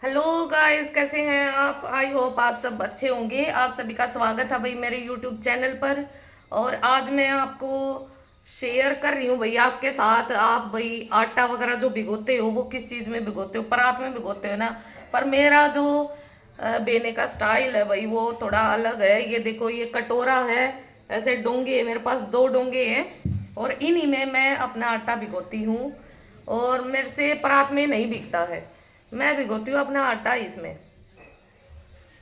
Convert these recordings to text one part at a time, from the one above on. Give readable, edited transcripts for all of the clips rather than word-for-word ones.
Hello guys, कैसे हैं आप? आई होप आप सब अच्छे होंगे। आप सभी का स्वागत है भाई मेरे यूट्यूब चैनल पर। और आज मैं आपको शेयर कर रही हूँ भाई आपके साथ। आप भाई आटा वगैरह जो भिगोते हो वो किस चीज़ में भिगोते हो? परात में भिगोते हो ना। पर मेरा जो बेने का स्टाइल है भाई वो थोड़ा अलग है। ये देखो, ये कटोरा है, ऐसे डोंगे मेरे पास दो डोंगे हैं और इन्हीं में मैं अपना आटा भिगोती हूँ। और मेरे से परात में नहीं बिकता है, मैं भिगोती हूँ अपना आटा इसमें।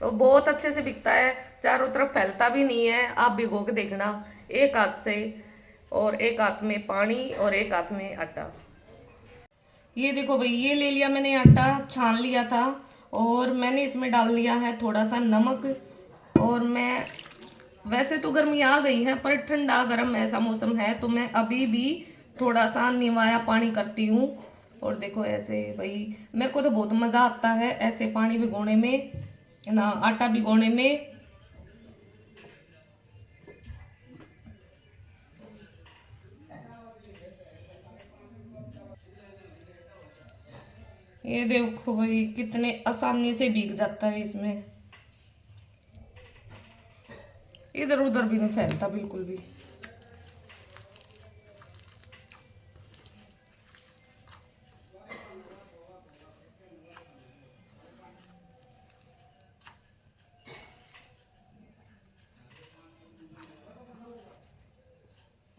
तो बहुत अच्छे से बिकता है, चारों तरफ फैलता भी नहीं है। आप भिगो के देखना एक हाथ से, और एक हाथ में पानी और एक हाथ में आटा। ये देखो भाई, ये ले लिया मैंने आटा, छान लिया था। और मैंने इसमें डाल दिया है थोड़ा सा नमक। और मैं, वैसे तो गर्मी आ गई है पर ठंडा गर्म ऐसा मौसम है तो मैं अभी भी थोड़ा सा निवाया पानी करती हूँ। और देखो ऐसे भाई, मेरे को तो बहुत मज़ा आता है ऐसे पानी भिगोने में ना, आटा भिगोने में। ये देखो भाई, कितने आसानी से भीग जाता है इसमें, इधर उधर भी नहीं फैलता बिल्कुल भी।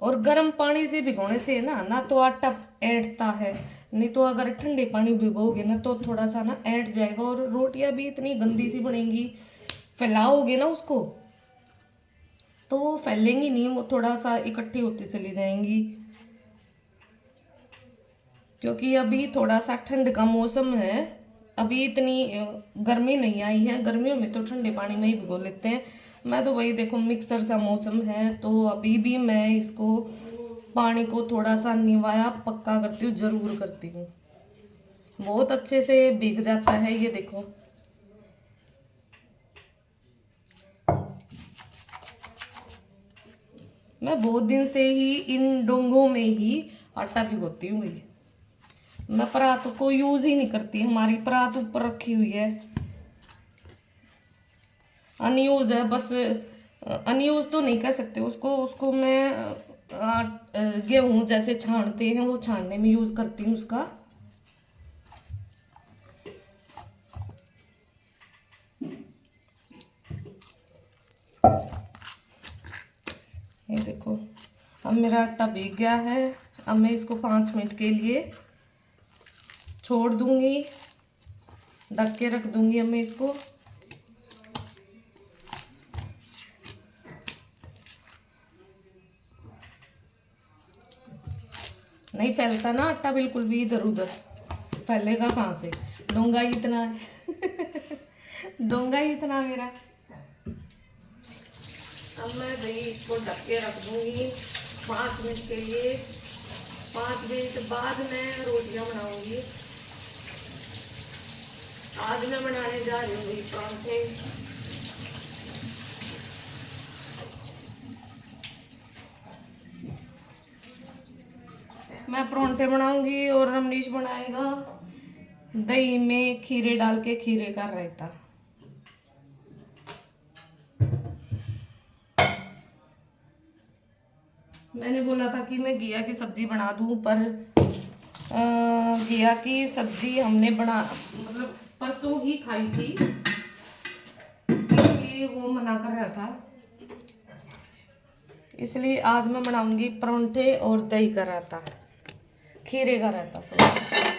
और गर्म पानी से भिगोने से ना ना तो आटा ऐंठता है, नहीं तो अगर ठंडे पानी भिगोगे ना तो थोड़ा सा ना ऐंठ जाएगा और रोटियां भी इतनी गंदी सी बनेंगी। फैलाओगे ना उसको तो वो फैलेंगी नहीं, वो थोड़ा सा इकट्ठी होती चली जाएंगी। क्योंकि अभी थोड़ा सा ठंड का मौसम है, अभी इतनी गर्मी नहीं आई है। गर्मियों में तो ठंडे पानी में ही भिगो लेते हैं। मैं तो वही देखो, मिक्सर सा मौसम है तो अभी भी मैं इसको पानी को थोड़ा सा निवाया पक्का करती हूँ, जरूर करती हूँ। बहुत अच्छे से भीग जाता है ये देखो। मैं बहुत दिन से ही इन डोंगों में ही आटा भिगोती हूँ भाई। मैं परात को यूज ही नहीं करती, हमारी परात ऊपर रखी हुई है, अनयूज है बस। अनयूज तो नहीं कह सकते उसको, उसको मैं गेहूं जैसे छानते हैं वो छानने में यूज करती हूँ उसका। ये देखो, अब मेरा आटा भीग गया है। अब मैं इसको 5 मिनट के लिए छोड़ दूंगी, ढक के रख दूंगी अब मैं इसको। नहीं फैलता ना आटा बिल्कुल भी, इधर उधर फैलेगा कहाँ से? डोंगा ही इतना है डोंगा ही इतना मेरा। अब मैं भाई इसको ढक के रख दूंगी 5 मिनट के लिए। 5 मिनट बाद मैं रोटियां बनाऊंगी। आज मैं बनाने जा रही हूँ भाई परांठे। मैं परांठे बनाऊंगी और रमनीश बनाएगा दही में खीरे डाल के खीरे का रायता। मैंने बोला था कि मैं घिया की सब्जी बना दूं, पर घिया की सब्जी हमने बना, मतलब परसों ही खाई थी, इसलिए वो मना कर रहा था। इसलिए आज मैं बनाऊंगी परांठे और दही का रायता, खीरे का रायता सॉरी।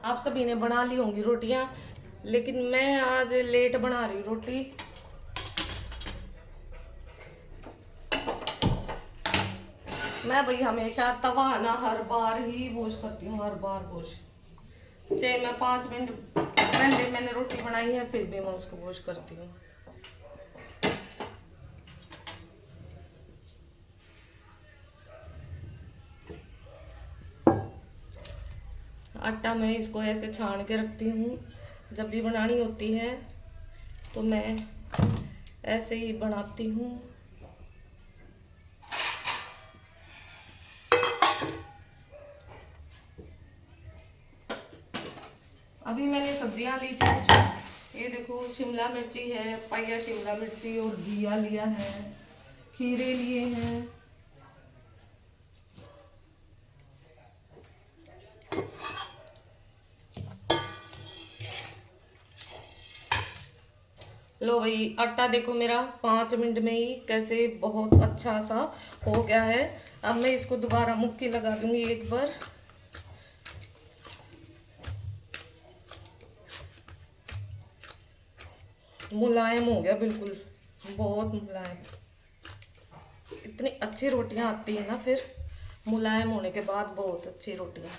आप सभी ने बना ली होंगी रोटियां, लेकिन मैं आज लेट बना रही हूँ रोटी। मैं भाई हमेशा तवा ना हर बार ही वॉश करती हूँ, हर बार वॉश। चाहे मैं 5 मिनट पहले मैंने रोटी बनाई है फिर भी मैं उसको वॉश करती हूँ। आटा मैं इसको ऐसे छान के रखती हूँ, जब भी बनानी होती है तो मैं ऐसे ही बनाती हूँ। अभी मैंने सब्जियां ली थी कुछ, ये देखो शिमला मिर्ची है, पाया शिमला मिर्ची, और घिया लिया है, खीरे लिए हैं। लो भाई, आटा देखो मेरा 5 मिनट में ही कैसे बहुत अच्छा सा हो गया है। अब मैं इसको दोबारा मुक्की लगा दूंगी एक बार। मुलायम हो गया बिल्कुल, बहुत मुलायम। इतनी अच्छी रोटियां आती है ना फिर मुलायम होने के बाद, बहुत अच्छी रोटियां।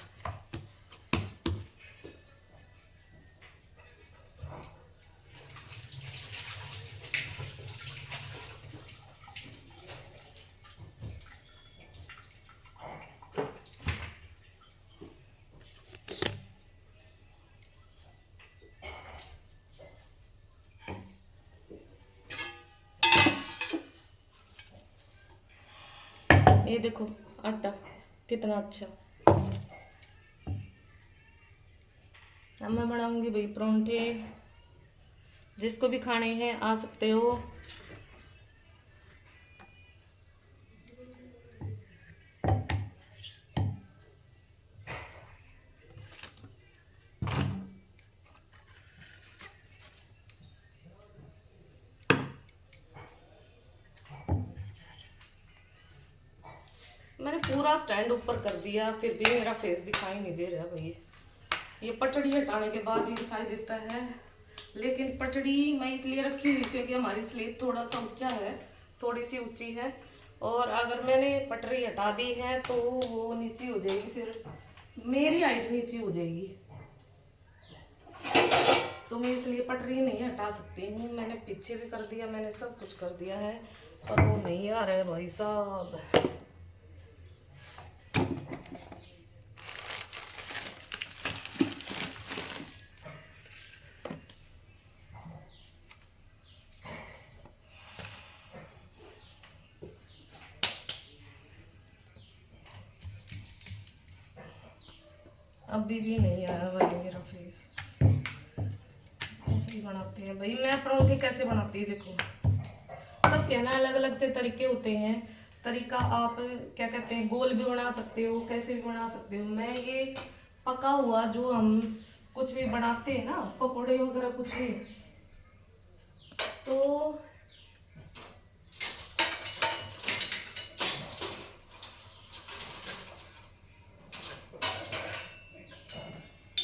ये देखो आटा कितना अच्छा। अब मैं बनाऊंगी भाई परांठे, जिसको भी खाने हैं आ सकते हो। मैंने पूरा स्टैंड ऊपर कर दिया फिर भी मेरा फेस दिखाई नहीं दे रहा भाई। ये पटड़ी हटाने के बाद ही दिखाई देता है, लेकिन पटड़ी मैं इसलिए रखी हुई क्योंकि हमारी स्लेब थोड़ा सा ऊंचा है, थोड़ी सी ऊंची है, और अगर मैंने पटड़ी हटा दी है तो वो नीची हो जाएगी, फिर मेरी हाइट नीची हो जाएगी। तो मैं इसलिए पटरी नहीं हटा सकती हूँ। मैंने पीछे भी कर दिया, मैंने सब कुछ कर दिया है, पर वो नहीं आ रहा है भाई साहब। अभी भी नहीं आया भाई मेरा फेस। ऐसे ही बनाते हैं भाई। मैं परांठे कैसे बनाती हूँ देखो, सब कहना अलग अलग से तरीके होते हैं। तरीका आप क्या कहते हैं, गोल भी बना सकते हो, कैसे भी बना सकते हो। मैं ये पका हुआ जो हम कुछ भी बनाते हैं ना, पकोड़े वगैरह कुछ भी, तो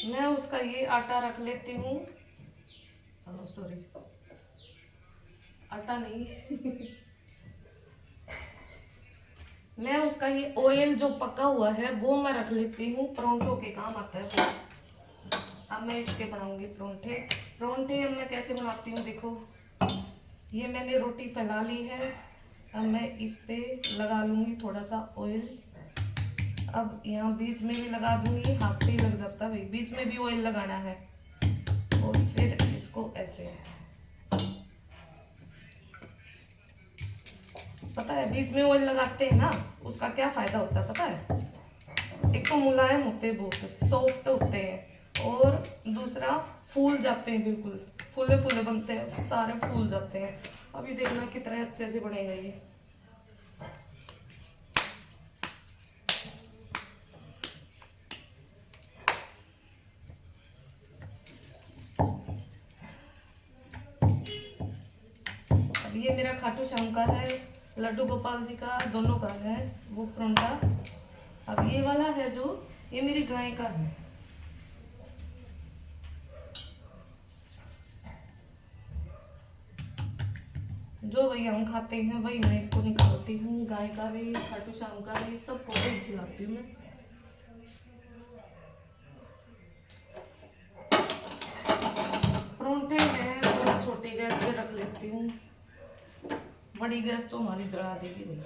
मैं उसका ये आटा रख लेती हूँ। सॉरी, आटा नहीं मैं उसका ये ऑयल जो पका हुआ है वो मैं रख लेती हूँ, परांठों के काम आता है वो। अब मैं इसके बनाऊंगी परांठे। परांठे अब मैं कैसे बनाती हूँ देखो, ये मैंने रोटी फैला ली है, अब मैं इस पे लगा लूंगी थोड़ा सा ऑयल। अब यहाँ बीच में भी लगा दूंगी, हाथ पे ही लग जाता है भाई, बीच में भी ऑयल लगाना है। और फिर इसको ऐसे, पता है बीच में ऑयल लगाते हैं ना उसका क्या फायदा होता है पता है? एक तो मुलायम होते हैं, बहुत सॉफ्ट होते हैं, और दूसरा फूल जाते हैं, बिल्कुल फूले फूले बनते हैं, सारे फूल जाते हैं। अभी देखना कितने अच्छे से बनेगा ये। अब ये मेरा खाटू श्याम का है, लड्डू गोपाल जी का, दोनों का है वो परांठा। अब ये वाला है जो, ये मेरी गाय का है। जो वही हम खाते हैं वही मैं इसको निकालती हूँ। गाय का भी, खाटू श्याम का भी, सबको वही खिलाती हूँ मैं। परोंठे मैं थोड़ा छोटी गैस पे रख लेती हूँ, बड़ी गैस तो हमारी जला देगी भाई।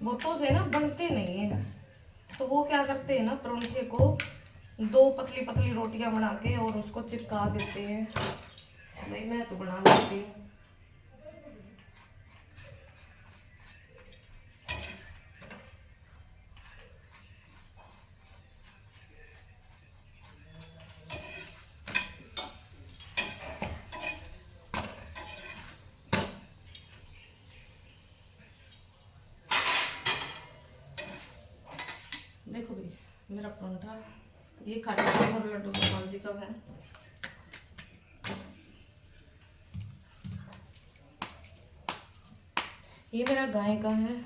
बहुतों से ना बनते नहीं है, तो वो क्या करते हैं ना, परोंठे को दो पतली पतली रोटियां बना के और उसको चिपका देते हैं। नहीं, मैं तो बना लेती हूँ। देखो भाई मेरा परोंठा, ये खाटू श्याम और लड्डू गोपाल जी का है। ये मेरा गाय का है।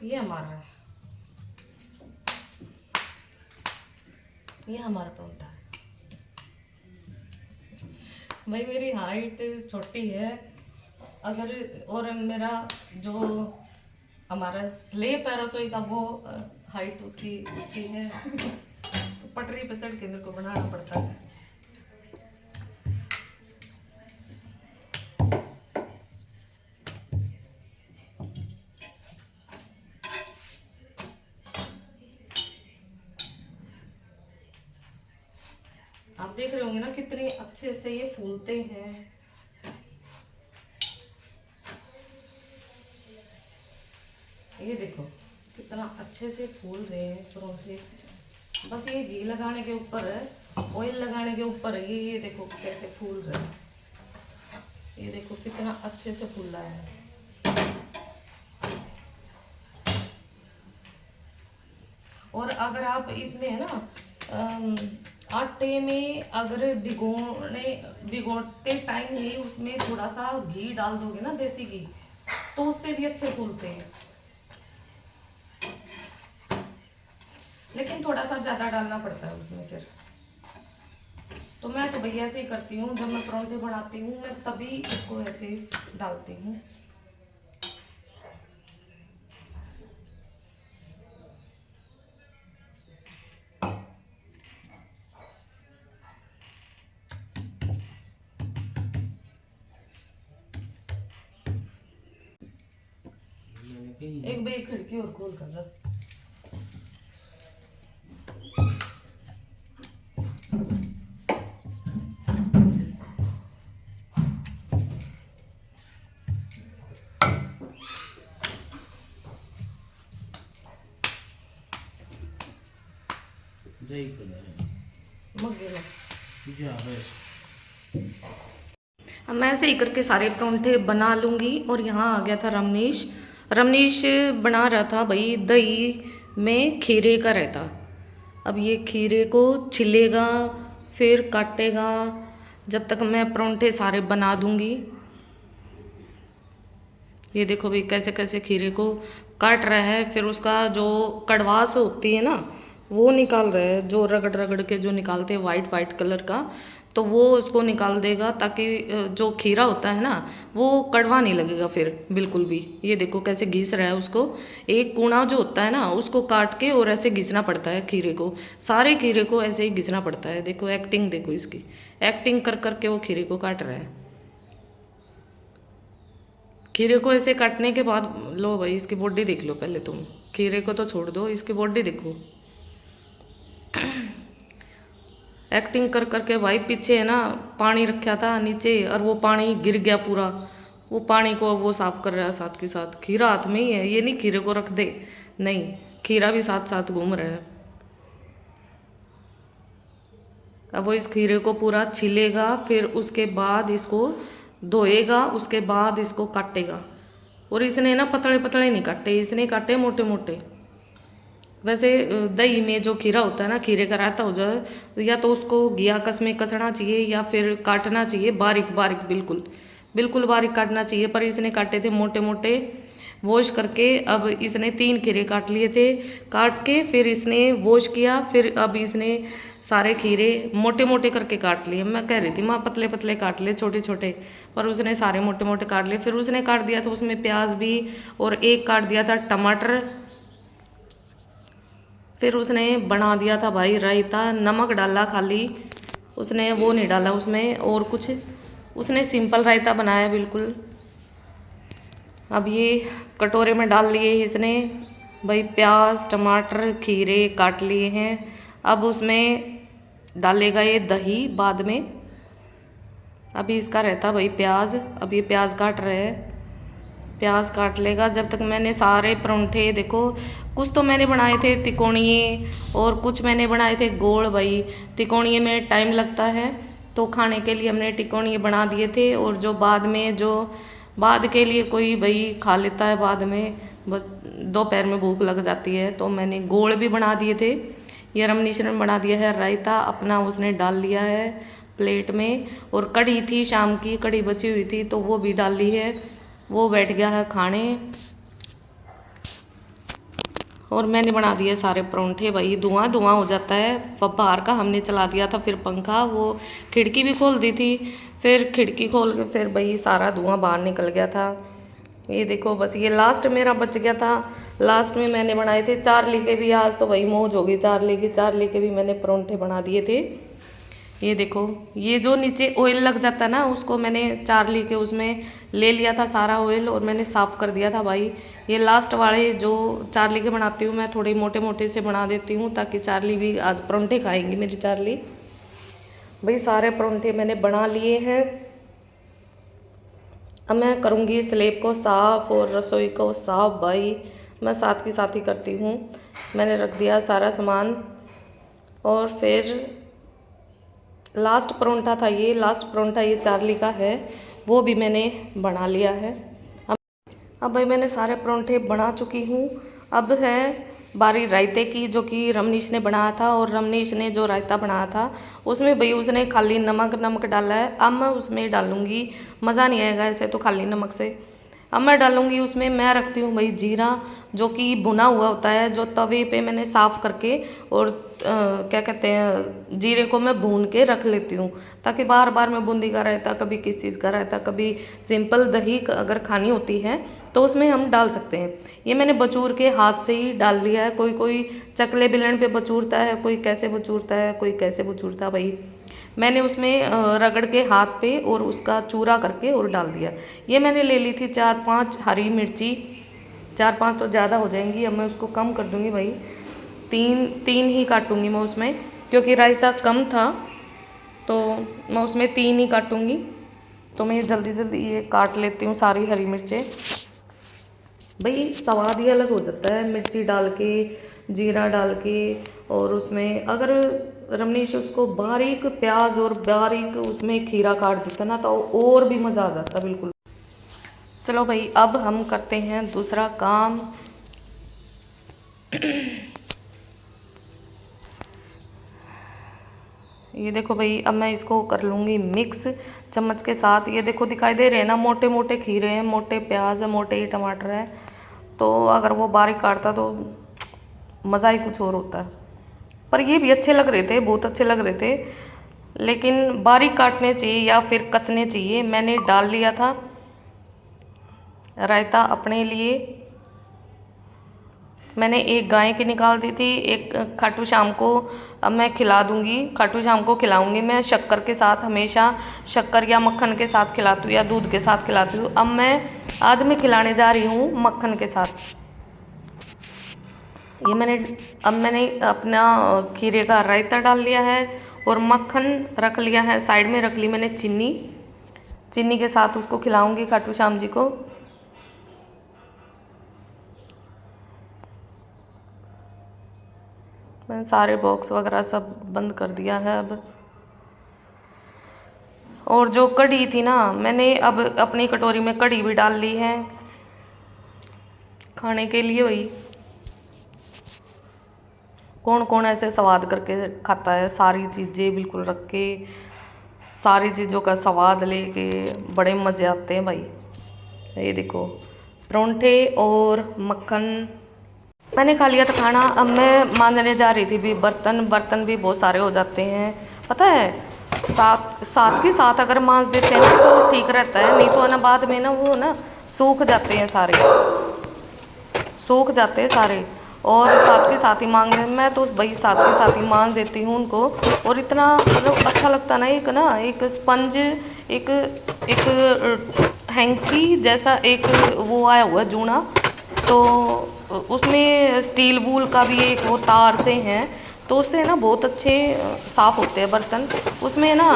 ये हमारा है, ये हमारा परोंठा है। भाई मेरी हाइट छोटी है, अगर और मेरा जो हमारा स्लेब है रसोई का वो हाइट उसकी ऊंची है, तो पटरी पे चढ़ के मेरे को बनाना पड़ता है। आप देख रहे होंगे ना कितने अच्छे से ये फूलते हैं। ये देखो कितना अच्छे से फूल रहे हैं परोंठे। बस ये घी लगाने के ऊपर है, ऑयल लगाने के ऊपर है। ये देखो कैसे फूल रहे हैं, ये देखो कितना अच्छे से फूला है। और अगर आप इसमें है ना आटे में अगर भिगोते टाइम ही उसमें थोड़ा सा घी डाल दोगे ना, देसी घी, तो उससे भी अच्छे फूलते हैं। लेकिन थोड़ा सा ज्यादा डालना पड़ता है उसमें फिर। तो मैं तो भैया ऐसे ही करती हूँ, जब मैं परोंठे बनाती हूँ मैं तभी इसको ऐसे डालती हूँ। एक भाई खिड़की और खोल कर जा। मैं ऐसे ही करके सारे परोंठे बना लूँगी। और यहाँ आ गया था रमेश, रमनीश बना रहा था भाई दही में खीरे का रायता। अब ये खीरे को छिलेगा फिर काटेगा, जब तक मैं परोंठे सारे बना दूंगी। ये देखो भाई कैसे कैसे खीरे को काट रहा है, फिर उसका जो कड़वास होती है ना वो निकाल रहा है, जो रगड़ रगड़ के जो निकालते हैं वाइट वाइट कलर का, तो वो उसको निकाल देगा ताकि जो खीरा होता है ना वो कड़वा नहीं लगेगा फिर बिल्कुल भी। ये देखो कैसे घिस रहा है उसको, एक कूणा जो होता है ना उसको काट के और ऐसे घिसना पड़ता है खीरे को, सारे खीरे को ऐसे ही घिसना पड़ता है। देखो एक्टिंग, देखो इसकी एक्टिंग कर करके वो खीरे को काट रहा है। खीरे को ऐसे काटने के बाद लो भाई इसकी बॉडी देख लो पहले तुम, खीरे को तो छोड़ दो, इसकी बॉडी देखो। एक्टिंग कर करके भाई पीछे है ना पानी रखा था नीचे और वो पानी गिर गया पूरा, वो पानी को वो साफ कर रहा है साथ के साथ। खीरा हाथ में ही है, ये नहीं खीरे को रख दे, नहीं खीरा भी साथ साथ घूम रहा है। अब वो इस खीरे को पूरा छिलेगा, फिर उसके बाद इसको धोएगा, उसके बाद इसको काटेगा। और इसने ना पतले पतले नहीं काटे, इसने काटे मोटे मोटे। वैसे दही में जो खीरा होता है ना, खीरे का रायता हो जाए तो या तो उसको घिया कस में कसना चाहिए या फिर काटना चाहिए बारीक बारीक, बिल्कुल बिल्कुल बारीक काटना चाहिए। पर इसने काटे थे मोटे मोटे वॉश करके। अब इसने 3 खीरे काट लिए थे, काट के फिर इसने वॉश किया, फिर अब इसने सारे खीरे मोटे मोटे करके काट लिए। मैं कह रही थी माँ पतले पतले काट ले छोटे छोटे, पर उसने सारे मोटे मोटे काट लिए। फिर उसने काट दिया था उसमें प्याज भी, और एक काट दिया था टमाटर। फिर उसने बना दिया था भाई रायता, नमक डाला खाली, उसने वो नहीं डाला उसमें और कुछ, उसने सिंपल रायता बनाया बिल्कुल। अब ये कटोरे में डाल लिए इसने भाई प्याज टमाटर खीरे काट लिए हैं। अब उसमें डालेगा ये दही बाद में। अभी इसका रहता भाई प्याज, अब ये प्याज काट रहे हैं, प्याज काट लेगा। जब तक मैंने सारे परोंठे देखो, कुछ तो मैंने बनाए थे तिकोड़िए और कुछ मैंने बनाए थे गोल। भाई तिकोड़िए में टाइम लगता है तो खाने के लिए हमने तिकोड़िए बना दिए थे, और जो बाद में जो बाद के लिए कोई भाई खा लेता है बाद में, दोपहर में भूख लग जाती है, तो मैंने गोल भी बना दिए थे। ये रमनीश ने बना दिया है रायता अपना, उसने डाल लिया है प्लेट में। और कढ़ी थी शाम की, कढ़ी बची हुई थी तो वो भी डाल ली है, वो बैठ गया है खाने। और मैंने बना दिए सारे परोंठे। भाई धुआं धुआं हो जाता है, बाहर का हमने चला दिया था, फिर पंखा वो खिड़की भी खोल दी थी, फिर खिड़की खोल के फिर भाई सारा धुआं बाहर निकल गया था। ये देखो बस ये लास्ट मेरा बच गया था, लास्ट में मैंने बनाए थे चार्ली के भी। आज तो भाई मौज हो गई चार्ली के भी मैंने परोंठे बना दिए थे। ये देखो ये जो नीचे ऑयल लग जाता है ना, उसको मैंने चार्ली के उसमें ले लिया था सारा ऑयल, और मैंने साफ़ कर दिया था भाई। ये लास्ट वाले जो चार्ली के बनाती हूँ मैं, थोड़े मोटे मोटे से बना देती हूँ ताकि चार्ली भी आज परोंठे खाएंगी मेरी चार्ली। भाई सारे परोंठे मैंने बना लिए हैं। अब मैं करूँगी स्लेब को साफ़ और रसोई को साफ़। भाई मैं साथ की साथ ही करती हूँ। मैंने रख दिया सारा सामान, और फिर लास्ट परोंठा था ये, लास्ट परोंठा ये चार्ली का है, वो भी मैंने बना लिया है। अब भाई मैंने सारे परोंठे बना चुकी हूँ। अब है बारी रायते की, जो कि रमनीश ने बनाया था। और रमनीश ने जो रायता बनाया था उसमें भाई उसने खाली नमक डाला है। अब मैं उसमें डालूँगी, मज़ा नहीं आएगा ऐसे तो खाली नमक से। अब मैं डालूँगी उसमें, मैं रखती हूँ भाई जीरा, जो कि भुना हुआ होता है, जो तवे पे मैंने साफ़ करके और क्या कहते हैं जीरे को मैं भून के रख लेती हूँ, ताकि बार बार मैं बूंदी का रायता, कभी किस चीज़ का रायता, कभी सिंपल दही अगर खानी होती है तो उसमें हम डाल सकते हैं। ये मैंने बचूर के हाथ से ही डाल लिया है। कोई कोई चकले बेलन पे बचूरता है, कोई कैसे बचूरता है, कोई कैसे बचूरता है। भाई मैंने उसमें रगड़ के हाथ पे और उसका चूरा करके और डाल दिया। ये मैंने ले ली थी 4-5 हरी मिर्ची, 4-5 तो ज़्यादा हो जाएंगी, अब मैं उसको कम कर दूँगी भाई। 3 ही काटूँगी मैं उसमें, क्योंकि रायता कम था तो मैं उसमें 3 ही काटूँगी। तो मैं जल्दी जल्दी ये काट लेती हूँ सारी हरी मिर्चें। भाई स्वाद ही अलग हो जाता है मिर्ची डाल के, जीरा डाल के। और उसमें अगर रमनीश उसको बारीक प्याज और बारीक उसमें खीरा काट देता ना तो और भी मज़ा आ जाता बिल्कुल। चलो भाई, अब हम करते हैं दूसरा काम। ये देखो भाई, अब मैं इसको कर लूँगी मिक्स चम्मच के साथ। ये देखो दिखाई दे रहे हैं ना, मोटे मोटे खीरे हैं, मोटे प्याज है, मोटे ही टमाटर है। तो अगर वो बारीक काटता तो मज़ा ही कुछ और होता है। पर ये भी अच्छे लग रहे थे, बहुत अच्छे लग रहे थे, लेकिन बारीक काटने चाहिए या फिर कसने चाहिए। मैंने डाल लिया था रायता अपने लिए। मैंने एक गाय की निकाल दी थी, एक खाटू श्याम को अब मैं खिला दूंगी। खाटू श्याम को खिलाऊंगी मैं शक्कर के साथ, हमेशा शक्कर या मक्खन के साथ खिलाती हूँ या दूध के साथ खिलाती हूँ। आज मैं खिलाने जा रही हूँ मक्खन के साथ। ये मैंने अपना खीरे का रायता डाल लिया है और मक्खन रख लिया है, साइड में रख ली मैंने चीनी के साथ उसको खिलाऊंगी खाटू श्याम जी को। मैंने सारे बॉक्स वगैरह सब बंद कर दिया है अब। और जो कढ़ी थी ना, मैंने अब अपनी कटोरी में कढ़ी भी डाल ली है खाने के लिए। वही कौन कौन ऐसे स्वाद करके खाता है, सारी चीज़ें बिल्कुल रख के, सारी चीज़ों का स्वाद लेके बड़े मज़े आते हैं भाई। ये देखो परोंठे और मक्खन मैंने खा लिया था खाना। अब मैं मांजने जा रही थी भी बर्तन भी बहुत सारे हो जाते हैं, पता है। साथ के साथ अगर मांज देते हैं तो ठीक रहता है, नहीं तो ना बाद में ना वो ना सूख जाते हैं सारे। और साथ के साथ ही मांगने, मैं तो भाई साथ के साथ ही मांज देती हूँ उनको। और इतना मतलब अच्छा लगता ना, एक स्पंज, एक हैंकी जैसा एक वो आया हुआ जूना, तो उसमें स्टील वूल का भी एक वो तार से हैं, तो उससे ना बहुत अच्छे साफ़ होते हैं बर्तन। उसमें ना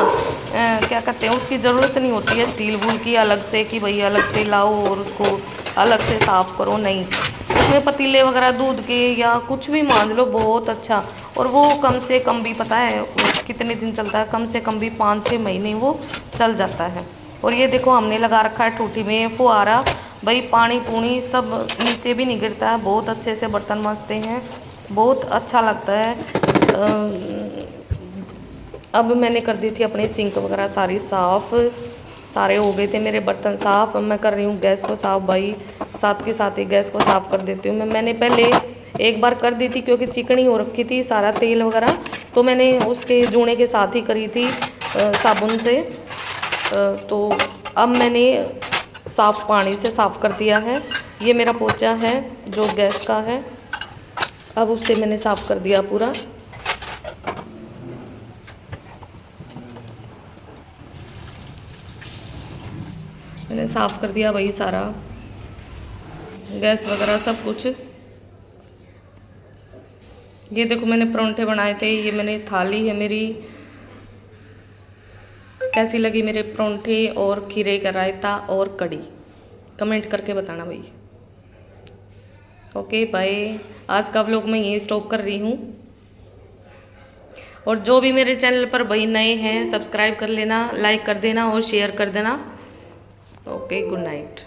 क्या कहते हैं, उसकी ज़रूरत नहीं होती है स्टील वूल की अलग से कि भाई अलग से लाओ और उसको अलग से साफ़ करो, नहीं। उसमें पतीले वगैरह दूध के या कुछ भी मान लो, बहुत अच्छा। और वो कम से कम भी पता है कितने दिन चलता है, कम से कम भी 5-6 महीने वो चल जाता है। और ये देखो हमने लगा रखा है टूटी में फुहारा, भाई पानी पूनी सब नीचे भी नहीं गिरता है, बहुत अच्छे से बर्तन मांजते हैं, बहुत अच्छा लगता है। अब मैंने कर दी थी अपनी सिंक वगैरह सारी साफ़, सारे हो गए थे मेरे बर्तन साफ़। अब मैं कर रही हूँ गैस को साफ़ भाई, साथ के साथ ही गैस को साफ़ कर देती हूँ। मैंने पहले एक बार कर दी थी क्योंकि चिकनी हो रखी थी सारा तेल वगैरह, तो मैंने उसके जूने के साथ ही करी थी साबुन से। तो अब मैंने साफ़ पानी से साफ़ कर दिया है। ये मेरा पोंछा है जो गैस का है, अब उससे मैंने साफ़ कर दिया पूरा। मैंने साफ़ कर दिया भाई सारा गैस वगैरह सब कुछ। ये देखो मैंने परोंठे बनाए थे, ये मैंने थाली है मेरी। कैसी लगी मेरे परोंठे और खीरे का रायता और कढ़ी, कमेंट करके बताना भाई। ओके बाय, आज का व्लॉग मैं यहीं स्टॉप कर रही हूँ। और जो भी मेरे चैनल पर भाई नए हैं सब्सक्राइब कर लेना, लाइक कर देना और शेयर कर देना। Okay, good night.